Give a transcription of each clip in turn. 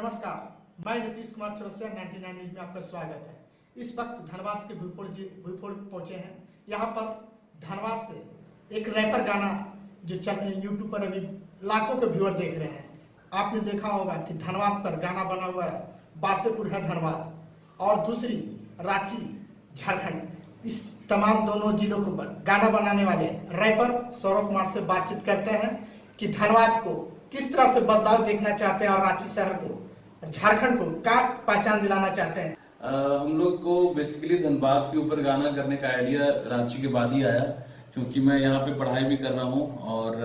नमस्कार, मैं नीतीश कुमार चौरसिया 99 न्यूज में आपका स्वागत है। इस वक्त धनबाद के भूईपोल पहुंचे हैं। यहाँ पर धनबाद से एक रैपर गाना जो यूट्यूब पर अभी लाखों के व्यूअर देख रहे हैं। आपने देखा होगा कि धनबाद पर गाना बना हुआ है, बासेपुर है धनबाद और दूसरी रांची झारखंड। इस तमाम दोनों जिलों के ऊपर गाना बनाने वाले रैपर सौरभ कुमार से बातचीत करते हैं कि धनबाद को किस तरह से बदलाव देखना चाहते हैं और रांची शहर को, झारखंड को क्या पहचान दिलाना चाहते हैं। हम लोग को बेसिकली धनबाद के ऊपर गाना करने का आइडिया रांची के बाद ही आया, क्योंकि मैं यहाँ पे पढ़ाई भी कर रहा हूँ और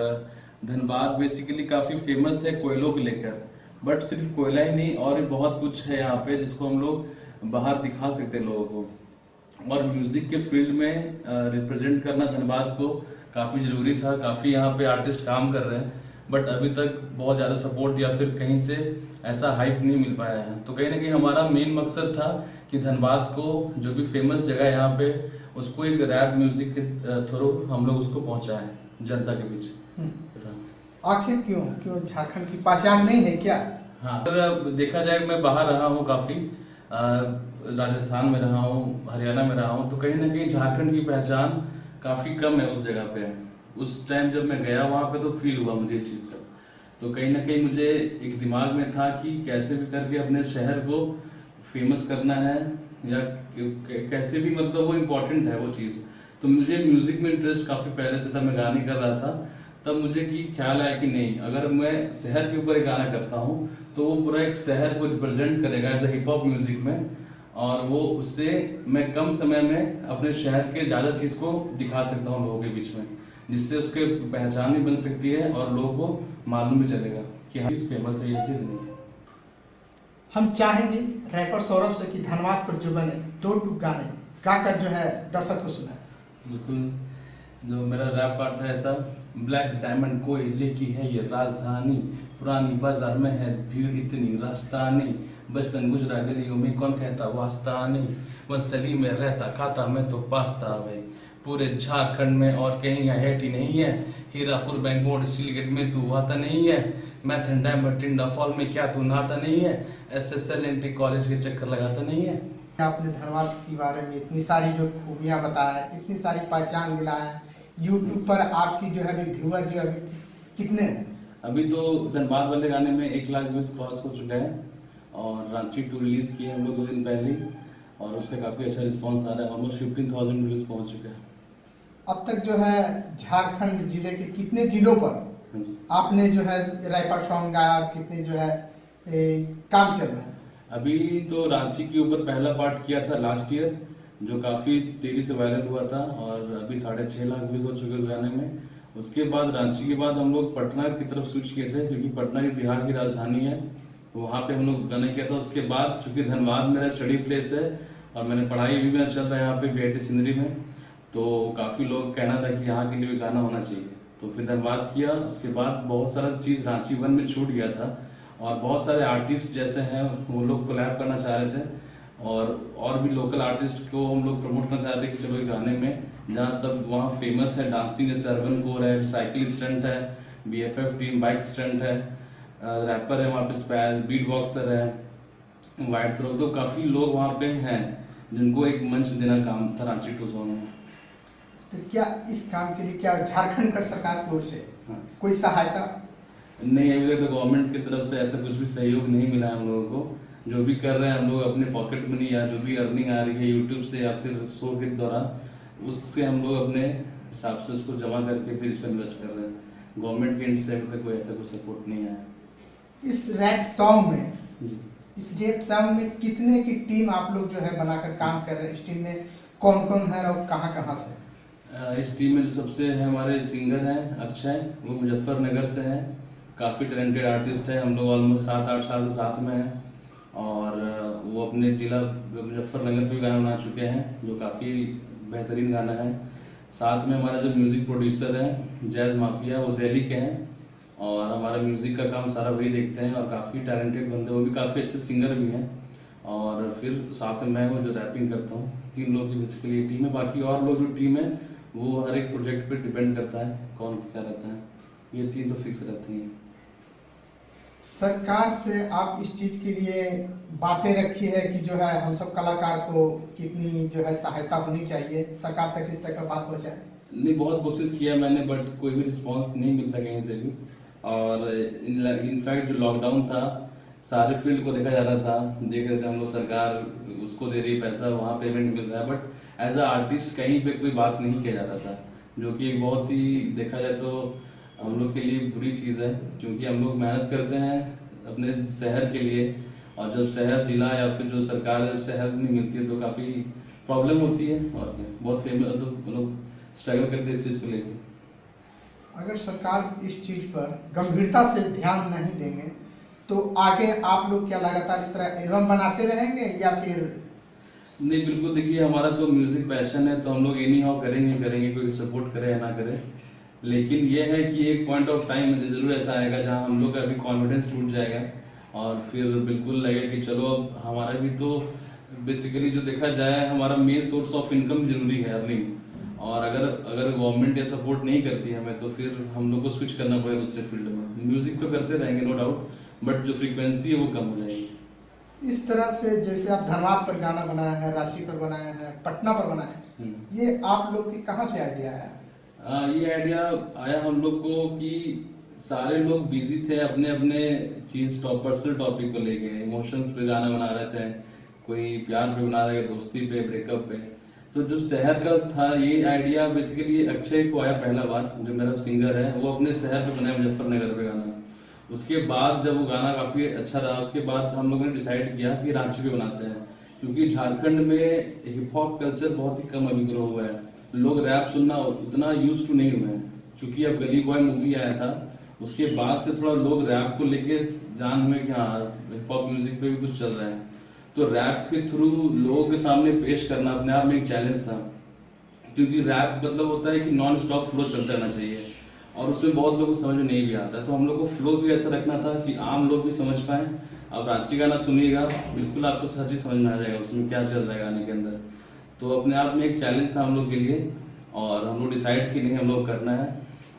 धनबाद बेसिकली काफी फेमस है कोयलों को लेकर। बट सिर्फ कोयला ही नहीं, और भी बहुत कुछ है यहाँ पे जिसको हम लोग बाहर दिखा सकते हैं लोगों को। और म्यूजिक के फील्ड में रिप्रेजेंट करना धनबाद को काफी जरूरी था। काफी यहाँ पे आर्टिस्ट काम कर रहे हैं, बट अभी तक बहुत ज़्यादा सपोर्ट या फिर कहीं से ऐसा हाइप नहीं मिल पाया है। तो कहीं ना कहीं हमारा मेन मकसद था कि धनबाद को जो भी फेमस जगह है यहाँ पे, उसको एक रैप म्यूजिक के थ्रू हम लोग उसको पहुँचाएं जनता के बीच। आखिर क्यों झारखंड की पहचान नहीं है क्या? हाँ, अगर देखा जाए मैं बाहर रहा हूँ काफ़ी, राजस्थान में रहा हूँ, हरियाणा में रहा हूँ, तो कहीं ना कहीं झारखंड की पहचान काफ़ी कम है उस जगह पे। उस टाइम जब मैं गया वहाँ पे तो फील हुआ मुझे इस चीज़ का। तो कहीं ना कहीं मुझे एक दिमाग में था कि कैसे भी करके अपने शहर को फेमस करना है, या कैसे भी, मतलब वो इम्पोर्टेंट है वो चीज़। तो मुझे म्यूजिक में इंटरेस्ट काफ़ी पहले से था, मैं गाने कर रहा था। तब मुझे की ख्याल आया कि नहीं, अगर मैं शहर के ऊपर एक गाना करता हूँ तो वो पूरा एक शहर को रिप्रेजेंट करेगा एज हिप हॉप म्यूजिक में, और वो उससे मैं कम समय में अपने शहर के ज़्यादा चीज़ को दिखा सकता हूँ लोगों के बीच में, जिससे उसके पहचान भी बन सकती है और लोगों को मालूम भी चलेगा कि हाँ चीज़ फेमस है, ये चीज़ नहीं है। हम चाहेंगे रैपर सौरभ से कि धनबाद पर जो बने 2 टूक गाने गाकर जो है दर्शक को सुनाए। बिल्कुल, जो मेरा रैप पार्ट है ऐसा। ब्लैक डायमंड कोयले की है ये राजधानी, पुरानी बाजार में है भीड़ इतनी रास्ता नहीं, बचपन गुजरा गलियों में कौन कहता वास्ता नहीं, वंशली में रहता खाता मैं तो पास्ता भाई, पूरे झारखंड में और कहीं हैटी नहीं है, हीरापुर बेंगलोर सिलगेट में तू आता नहीं है, मैथन डायमंड टिंडा फॉल में क्या तू नहाता नहीं है, SSL एंट्री कॉलेज के चक्कर लगाता नहीं है। आपने धनबाद के बारे में इतनी सारी जो खूबियां बताया, इतनी सारी पहचान दिलाया, यूट्यूब पर आपकी जो है व्यूअर जो है कितने? अभी तो धनबाद वाले गाने में 1 लाख व्यूज क्रॉस हो चुका है, और रांची 2 रिलीज किए हम लोग 2 दिन पहले, और उसका काफी अच्छा रिस्पांस आ रहा है। ऑलमोस्ट 15,000 व्यूज पहुंच चुके हैं। अब तक जो है झारखंड जिले के कितने जिलों पर आपने जो है रैपर सॉन्ग गाया और कितने जो है काम चल रहा है? अभी तो रांची के ऊपर पहला पार्ट किया था लास्ट ईयर, जो काफी तेजी से वायरल हुआ था, और अभी 6.5 लाख व्यूज हो चुके उस गाने में। उसके बाद रांची के बाद हम लोग पटना की तरफ स्विच किए थे, क्योंकि पटना ही बिहार की राजधानी है, तो वहाँ पे हम लोग गाना किया था। उसके बाद चूंकि धनबाद मेरा स्टडी प्लेस है और मैंने पढ़ाई भी मेरा चल रहा है यहाँ पे BIT सिंदरी में, तो काफी लोग कहना था कि यहाँ के लिए भी गाना होना चाहिए, तो फिर धनबाद किया। उसके बाद बहुत सारा चीज रांची 1 में छूट गया था, और बहुत सारे आर्टिस्ट जैसे हैं वो लोग कोलैब करना चाह रहे थे, और भी लोकल आर्टिस्ट को हम लोग प्रमोट करना चाहते कि चलो ये गाने में जहाँ सब वहाँ फेमस है, डांसिंग जैसे अर्बन कोर है, साइकिल स्टंट है, BFF टीम बाइक स्टंट है, रैपर है वहाँ पे, स्पैज बीट बॉक्सर है, वाइट थ्रो, तो काफी लोग वहाँ पे हैं जिनको एक मंच देना काम था रांची 2 सॉन्ग में। तो क्या इस काम के लिए क्या झारखंड का सरकार की ओर से कोई सहायता? नहीं, अभी तक तो गवर्नमेंट की तरफ से ऐसा कुछ भी सहयोग नहीं मिला है हम लोगों को। जो भी कर रहे हैं हम लोग अपने पॉकेट मनी या जो भी अर्निंग आ रही है यूट्यूब से या फिर शो के दौरान, उससे हम लोग अपने हिसाब से उसको जमा करके फिर इस पर इन्वेस्ट कर रहे हैं। गवर्नमेंट के एंड से अभी तक कोई ऐसा कुछ सपोर्ट नहीं आया। इस रैप सॉन्ग में कितने की टीम आप लोग जो है बनाकर काम कर रहे हैं? इस टीम में कौन कौन है और कहाँ से? इस टीम में जो सबसे है हमारे सिंगर हैं अक्षय, वो मुजफ्फरनगर से हैं, काफ़ी टैलेंटेड आर्टिस्ट है। हम लोग ऑलमोस्ट 7-8 साल से साथ में हैं, और वो अपने जिला मुजफ्फरनगर पे गाना बना चुके हैं, जो काफ़ी बेहतरीन गाना है। साथ में हमारा जो म्यूज़िक प्रोड्यूसर है जैज़ माफिया, वो दिल्ली के हैं, और हमारा म्यूज़िक का काम सारा वही देखते हैं, और काफ़ी टैलेंटेड बंदे, वो भी काफ़ी अच्छे सिंगर भी हैं। और फिर साथ में मैं हूँ जो रैपिंग करता हूँ। 3 लोग की बेसिकली टीम है। बाकी और लोग जो टीम है वो हर एक प्रोजेक्ट पे डिपेंड करता है कौन क्या रहता है, ये 3 तो फिक्स रहती हैं। सरकार से आप इस चीज के लिए बातें रखी है कि जो है हम सब कलाकार को कितनी जो है सहायता होनी चाहिए, सरकार तक इस तरह का बात पहुंचाए? नहीं, बहुत कोशिश किया मैंने, बट कोई भी रिस्पांस नहीं मिलता कहीं से भी। और इनफैक्ट जो लॉकडाउन था, सारे फील्ड को देखा जा रहा था, देख रहे थे हम लोग, सरकार उसको दे रही पैसा, वहाँ पेमेंट मिल रहा है, बट एज अ आर्टिस्ट कहीं पे कोई बात नहीं किया जा रहा था, जो कि एक बहुत ही देखा जाए तो हम लोग के लिए बुरी चीज़ है, क्योंकि हम लोग मेहनत करते हैं अपने शहर के लिए, और जब शहर, जिला या फिर जो सरकार है शहर नहीं मिलती है तो काफ़ी प्रॉब्लम होती है। और क्या, बहुत फेमस तो लोग स्ट्रगल करते हैं इस चीज़ को लेकर। अगर सरकार इस चीज पर गंभीरता से ध्यान नहीं देंगे तो आगे आप लोग क्या लगातार इस तरह एल्बम बनाते रहेंगे या फिर? नहीं, बिल्कुल, देखिए हमारा तो म्यूजिक पैशन है, तो हम लोग एनी हाउ करेंगे करेंगे, कोई सपोर्ट करे या ना करे। लेकिन ये है कि एक पॉइंट ऑफ टाइम जरूर ऐसा आएगा जहाँ हम लोग का भी कॉन्फिडेंस टूट जाएगा, और फिर बिल्कुल लगेगा कि चलो अब हमारा भी तो बेसिकली जो देखा जाए हमारा मेन सोर्स ऑफ इनकम जरूरी है, अर्निंग। और अगर गवर्नमेंट या सपोर्ट नहीं करती है हमें, तो फिर हम लोग को स्विच करना पड़ेगा दूसरे फील्ड में। म्यूजिक तो करते रहेंगे नो डाउट, बट जो फ्रीक्वेंसी है वो कम हो जाएगी। इस तरह से जैसे आप धनबाद पर गाना बनाया है, रांची पर बनाया है, पटना पर बनाया है, ये आप लोग की कहाँ से आइडिया आया? ये आइडिया आया हम लोग को कि सारे लोग बिजी थे अपने अपने चीज पर्सनल टॉपिक को लेके, इमोशंस पे गाना बना रहे थे, कोई प्यार पे बना रहे थे, दोस्ती पे, ब्रेकअप पे। तो जो शहर का था ये आइडिया बेसिकली अक्षय को आया पहला बार, जो मेरा सिंगर है, वो अपने शहर पे बनाया, मुजफ्फरनगर पे गाना। उसके बाद जब वो गाना काफी अच्छा रहा, उसके बाद हम लोगों ने डिसाइड किया कि रांची पे बनाते हैं, क्योंकि झारखंड में हिप हॉप कल्चर बहुत ही कम अभी ग्रो हुआ है, लोग रैप सुनना उतना यूज टू नहीं हुए हैं। चूंकि अब गली बॉय मूवी आया था, उसके बाद से थोड़ा लोग रैप को लेके जान हुए कि हाँ हिप हॉप म्यूजिक पे भी कुछ चल रहा है। तो रैप के थ्रू लोगों के सामने पेश करना अपने आप में एक चैलेंज था, क्योंकि रैप मतलब होता है कि नॉन स्टॉप फ्लो चलता रहना चाहिए, और उसमें बहुत लोगों को समझ में नहीं भी आता। तो हम लोग को फ्लो भी ऐसा रखना था कि आम लोग भी समझ पाए। अब रांची गाना सुनिएगा, बिल्कुल आपको हर चीज समझ में आ जाएगा उसमें क्या चल रहा है गाने के अंदर। तो अपने आप में एक चैलेंज था हम लोग के लिए, और हम लोग डिसाइड कि नहीं हम लोग करना है,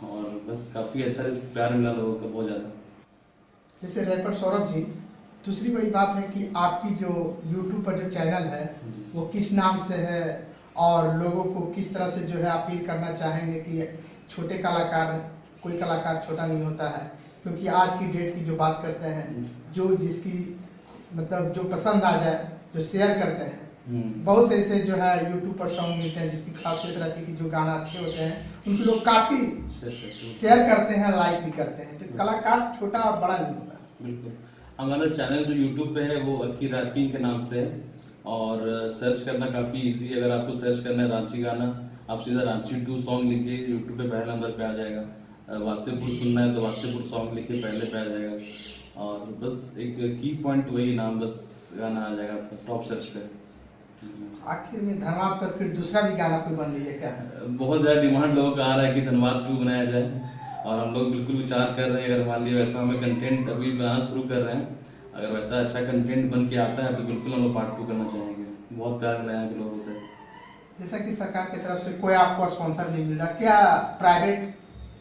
और बस काफी अच्छा प्यार मिला लोगों का, बहुत ज्यादा। जैसे रैपर सौरभ जी, दूसरी बड़ी बात है कि आपकी जो यूट्यूब पर जो चैनल है वो किस नाम से है, और लोगों को किस तरह से जो है अपील करना चाहेंगे कि छोटे कलाकार, कोई कलाकार छोटा नहीं होता है, क्योंकि आज की डेट की जो बात करते हैं, जो जिसकी मतलब जो पसंद आ जाए, जो शेयर करते हैं, बहुत से ऐसे जो है यूट्यूब पर सॉन्ग मिलते हैं जिसकी खासियत रहती है कि जो गाना अच्छे होते हैं उनको लोग काफी शेयर करते हैं, लाइक भी करते हैं। तो कलाकार छोटा और बड़ा नहीं होता। बिल्कुल, हमारा चैनल जो यूट्यूब पे है वो अक्की रैपिंग के नाम से है, और सर्च करना काफी इजी है। अगर आपको सर्च करना है रांची गाना, आप सीधा रांची 2 सॉन्ग लिखिए, यूट्यूब पे पहले नंबर पे आ जाएगा। वासेपुर सुनना है तो वासेपुर सॉन्ग लिखिए, पहले पे आ जाएगा। और बस एक की पॉइंट वही नाम, बस गाना आ जाएगा आपका टॉप सर्च पे। आखिर में धनबाद पर फिर दूसरा भी गाना कोई बन रही है क्या? बहुत ज्यादा डिमांड लोगों का आ रहा है कि धनबाद 2 बनाया जाए, और हम लोग बिल्कुल विचार कर रहे हैं। अगर मान लिया वैसा हमें कंटेंट अभी बनाना शुरू कर रहे हैं, अगर वैसा अच्छा कंटेंट बन के आता है तो बिल्कुल हम लोग पार्ट 2 करना चाहेंगे। बहुत प्यार मिला है लोगों से। जैसा कि सरकार की तरफ से कोई आपको स्पॉन्सर नहीं मिल रहा, क्या प्राइवेट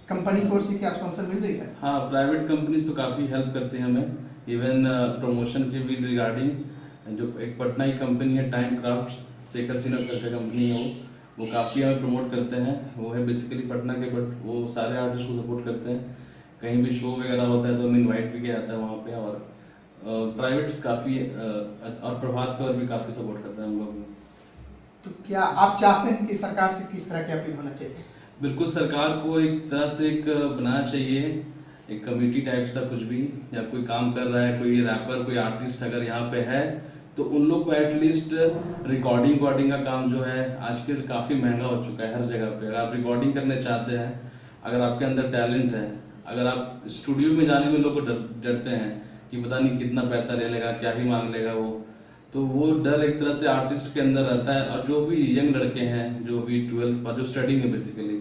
कंपनी को से क्या स्पॉन्सर मिल रही है? हाँ, प्राइवेट कंपनीज तो काफ़ी हेल्प करते हैं हमें, इवन प्रमोशन के भी रिगार्डिंग। जो एक पटना की कंपनी है time craft, Shekhar Sinha sir का कंपनी है, वो काफ़ी हमें प्रमोट करते हैं। वो है बेसिकली पटना के, बट वो सारे आर्टिस्ट को सपोर्ट करते हैं। कहीं भी शो वगैरह होता है तो हमें इनवाइट भी किया जाता है वहाँ पे। और प्राइवेट्स काफ़ी और प्रभात का और भी काफ़ी सपोर्ट करते हैं हम लोग। तो क्या आप चाहते हैं कि सरकार से किस तरह की अपील होना चाहिए? बिल्कुल, सरकार को एक तरह से एक बनाना चाहिए, एक कमेटी टाइप सा कुछ भी, या कोई काम कर रहा है, कोई रैपर, कोई आर्टिस्ट अगर यहाँ पे है, तो उन लोग को एटलीस्ट रिकॉर्डिंग का काम जो है आजकल काफ़ी महंगा हो चुका है हर जगह पे। अगर आप रिकॉर्डिंग करने चाहते हैं, अगर आपके अंदर टैलेंट है, अगर आप स्टूडियो में जाने में लोग को डरते हैं कि पता नहीं कितना पैसा ले लेगा, क्या ही मांग लेगा तो वो डर एक तरह से आर्टिस्ट के अंदर रहता है। और जो भी यंग लड़के हैं, जो भी 12th पर जो स्टडी में बेसिकली,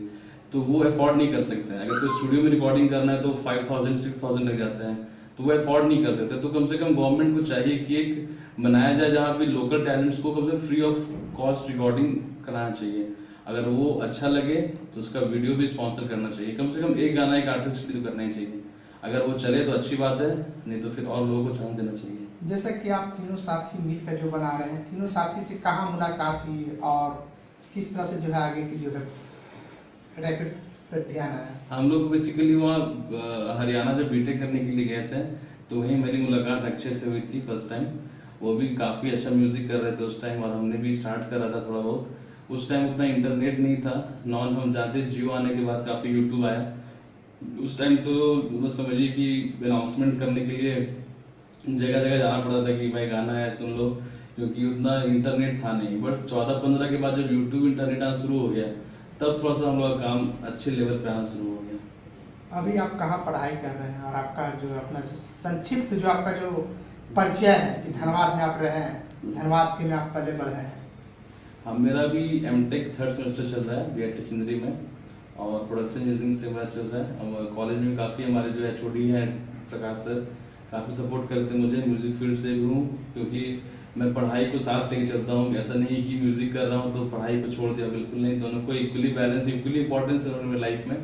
तो वो अफोर्ड नहीं कर सकते हैं। अगर कोई स्टूडियो में रिकॉर्डिंग करना है तो 5000 6000 लग जाते हैं, तो वो अफोर्ड नहीं कर सकते। तो कम से कम गवर्नमेंट को चाहिए कि एक बनाया जाए जहाँ पे लोकल टैलेंट्स को कम से कम फ्री ऑफ कॉस्ट रिकॉर्डिंग कराना चाहिए। अगर वो अच्छा लगे तो उसका वीडियो भी स्पॉन्सर करना चाहिए। कम से कम एक गाना एक आर्टिस्ट के लिए करना ही चाहिए। अगर वो चले तो अच्छी बात है, नहीं तो फिर और लोगों को चांस देना चाहिए। जैसा कि आप तीनों साथी मिलकर जो बना रहे हैं, तीनों साथी से कहाँ मुलाकात हुई और किस तरह से जो है आगे की जो है रैपिड पर ध्यान आया? हम लोग बेसिकली वहाँ हरियाणा जब बीटेक करने के लिए गए थे, तो वहीं मेरी मुलाकात अक्षय से हुई थी फर्स्ट टाइम। वो भी काफ़ी अच्छा म्यूज़िक कर रहे थे उस टाइम, और हमने भी स्टार्ट करा था थोड़ा बहुत। उस टाइम उतना इंटरनेट नहीं था, नॉन हम जानते, जियो आने के बाद काफ़ी यूट्यूब आया। उस टाइम तो बस समझिए कि अनाउंसमेंट करने के लिए जगह जगह जाना पड़ता था कि भाई गाना है सुन लो, क्योंकि उतना इंटरनेट था नहीं। बट 14-15 के बाद जब यूट्यूब इंटरनेट आना शुरू हो गया, तब थोड़ा सा हम लोग का काम अच्छे लेवल पे आना शुरू हो गया। अभी आप कहाँ पढ़ाई कर रहे हैं और आपका जो अपना जो संक्षिप्त जो आपका जो परिचय है कि धनबाद में आप रहे हैं, धनबाद के में आप पहले बढ़े हैं? हाँ, मेरा भी एमटेक 3rd सेमेस्टर चल रहा है बीआईटी सिंदरी में, और प्रोडक्शन इंजीनियरिंग से मेरा चल रहा है। अब कॉलेज में काफ़ी हमारे जो एचओडी हैं प्रकाश सर, काफ़ी सपोर्ट करते हैं मुझे। म्यूज़िक फील्ड से भी हूँ, क्योंकि मैं पढ़ाई को साथ लेके चलता हूँ। ऐसा नहीं कि म्यूज़िक कर रहा हूँ तो पढ़ाई को छोड़ दिया, बिल्कुल नहीं। दोनों को इक्वली बैलेंस, इक्वली इंपॉर्टेंस है मेरी लाइफ में,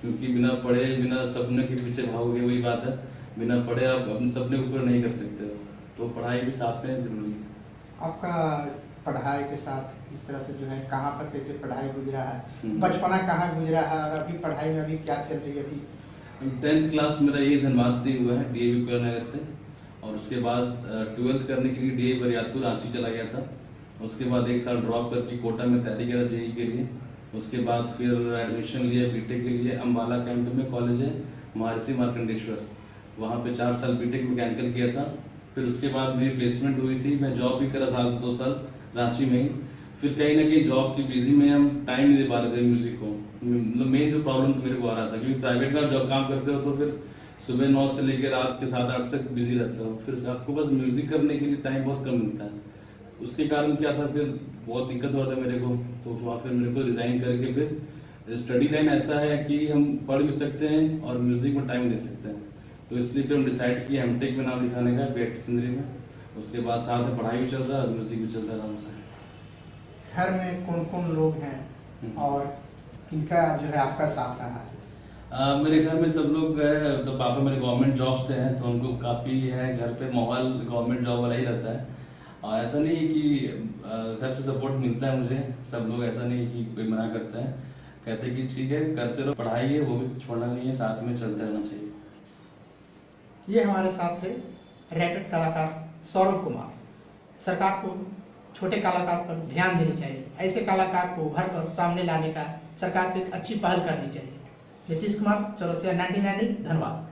क्योंकि बिना पढ़े, बिना सपने के पीछे भागोगे, वही बात है, बिना पढ़े आप अपने सपने को पूरा नहीं कर सकते हो। तो पढ़ाई भी साथ में जरूरी है। आपका पढ़ाई के साथ किस तरह से जो है, कहाँ पर कैसे पढ़ाई गुजरा है, हम्म। बचपना कहाँ गुजरा है और अभी पढ़ाई में अभी क्या चल रही है अभी? 10th क्लास मेरा यही धनबाद से ही हुआ है, डीएवी कुशीनगर से। और उसके बाद 12th करने के लिए डीएवी बरियातू रांची चला गया था। उसके बाद 1 साल ड्रॉप करके कोटा में तैयारी करा जेई के लिए। उसके बाद फिर एडमिशन लिया बीटेक के लिए, अम्बाला कैंट में कॉलेज है महर्षि मार्कंडेश्वर, वहाँ पे 4 साल बीटेक मैकेनिकल किया था। फिर उसके बाद मेरी प्लेसमेंट हुई थी, मैं जॉब भी करा 2 साल रांची में ही। फिर कहीं ना कहीं जॉब की बिजी में हम टाइम नहीं दे पा रहे थे म्यूजिक को। मतलब मेन जो प्रॉब्लम तो मेरे को आ रहा था, क्योंकि प्राइवेट में आप जब काम करते हो तो फिर सुबह 9 से लेकर रात के 7-8 तक बिजी रहते हो, फिर आपको बस म्यूजिक करने के लिए टाइम बहुत कम मिलता है। उसके कारण क्या था, फिर बहुत दिक्कत हो रहा था मेरे को। तो वहाँ फिर मेरे को रिजाइन करके फिर स्टडी लाइन ऐसा है कि हम पढ़ भी सकते हैं और म्यूजिक में टाइम दे सकते हैं, तो इसलिए फिर हम डिसाइड किए एमटेक में नाम लिखाने का बीआईटी सिंदरी में। उसके बाद साथ में पढ़ाई भी चल रहा है और म्यूजिक भी चल रहा है आराम से। घर में कौन कौन लोग हैं और किनका जो है आपका साथ रहा है? मेरे घर में सब लोग है, तो पापा मेरे गवर्नमेंट जॉब से हैं, तो उनको काफ़ी है घर पे माहौल गवर्नमेंट जॉब वाला ही रहता है। और ऐसा नहीं है कि घर से सपोर्ट मिलता है मुझे, सब लोग, ऐसा नहीं कि कोई मना करता है, कहते हैं कि ठीक है करते रहो, पढ़ाई है वो भी छोड़ना नहीं है, साथ में चलते रहना चाहिए। ये हमारे साथ थे रैपिड कलाकार सौरभ कुमार। सरकार को छोटे कलाकार पर ध्यान देनी चाहिए, ऐसे कलाकार को उभर कर सामने लाने का सरकार को एक अच्छी पहल करनी चाहिए। नीतीश कुमार, चौरसिया 99 धन्यवाद।